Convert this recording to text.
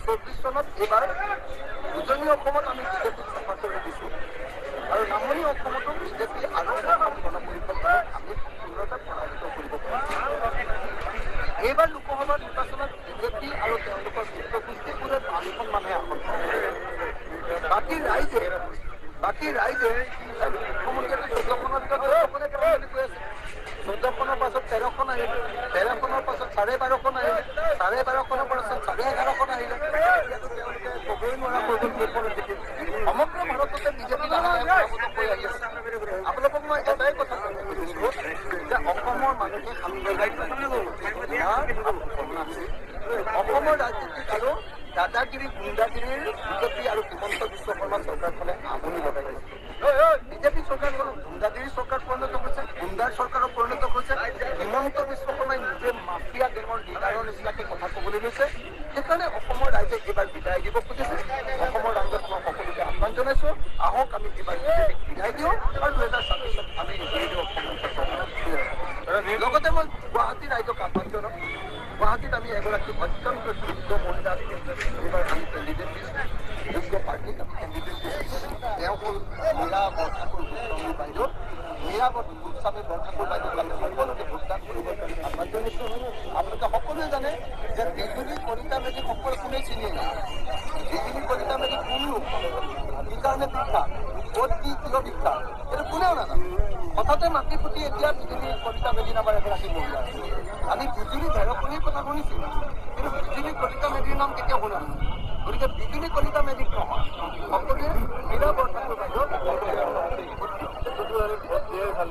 2024 চনত এইবাৰ উজনি অসমত আমি বিজেপিক চাফা কৰি দিছোঁ আৰু নামনি অসমতো বিজেপি আৰু গণপৰিষদক আমি সম্পূৰ্ণৰূপে পৰাজিত কৰিব পাৰিছোঁ। এইবাৰ লোকসভা নিৰ্বাচনত বিজেপি আৰু তেওঁলোকৰ মিত্ৰগোষ্ঠীবোৰে 5খন মানুহে আসন পায়। বাকী ৰাইজে মুখ্যমন্ত্ৰীয়ে 14খনৰ ভিতৰত 14খনে পাব বুলি কৈ আছে। 14খনৰ পাছত 13খন আহিল, 13খনৰ পাছত 12.5খন আহিল, 12.5খনৰ পাছত 11.5খন আহিলে। তেওঁলোকে ক'বই নোৱাৰা হৈ গ'ল কেইখনত জিকিল। সমগ্ৰ ভাৰততে বিজেপি হৈ আহি আছে। আপোনালোকক মই এটাই কথা ক'ব খুজিছোঁ যে অসমৰ মানুহে অসমৰ ৰাজনীতিক আৰু দাদাগিৰি গুণ্ডাগিৰিৰ বিজেপি আৰু হিমন্ত বিশ্ব শৰ্মা চৰকাৰখনে আমনি লগাই দিছে। বিজেপি চৰকাৰখনক গুণ্ডাগিৰি চৰকাৰ পৰিণত হৈছে, গুণ্ডাৰ চৰকাৰত পৰিণত হৈছে। হিমন্ত বিশ্ব শৰ্মাই নিজে মাফিয়া গেঙৰ লিডাৰৰ নিচিনাকে কথা ক'বলৈ লৈছে। সেইকাৰণে অসমৰ ৰাইজে এইবাৰ বিদায় দিব খুজিছে। অসমৰ ৰাইজক মই সকলোকে আহ্বান জনাইছোঁ, আহক আমি এইবাৰ বিজেপিক বিদায় দিওঁ আৰু 2026ত আমি লগতে মই গুৱাহাটী ৰাইজক আহ্বান জনাম। গুৱাহাটীত আমি এগৰাকী অত্যন্ত যোগ্য মহিলাক এইবাৰ আমি কেণ্ডিডেট দিছোঁ, যোগ্য পাৰ্টীক আমি কেণ্ডিডেট দিছোঁ। তেওঁ হ'ল মীৰা বৰঠাকুৰ গোস্বামী বাইদেউ। মীৰা গোস্বামী বৰঠাকুৰ বাইদেউক আমি সকলোকে ভোটদান কৰিবৰ কাৰণে আহ্বান জনাইছোঁ। আপোনালোকে সকলোৱে জানে যে বিজুলী কলিতা মেধি সকলো কোনেই চিনি নাই। বিজুলী কলিতা মেধি কোন লোক, কি কাৰণে বিখ্যাত, ক'ত কি কিয় বিখ্যাত, এইটো কোনেও নাজানে। হঠাতে মাটি ফুটি এতিয়া বিজুলী কলিতা মেধি নামৰ এগৰাকী মহিলা। আমি বিজুলী ঢেৰেকনিৰ কথা শুনিছোঁ, কিন্তু বিজুলী কলিতা মেধিৰ নাম কেতিয়াও শুনা নাই। গতিকে বিজুলী কলিতা মেধিক নহয়, সকলোৱে মীৰা বৰঠাকুৰ বাইদেউ ভোট দিয়াই ভাল।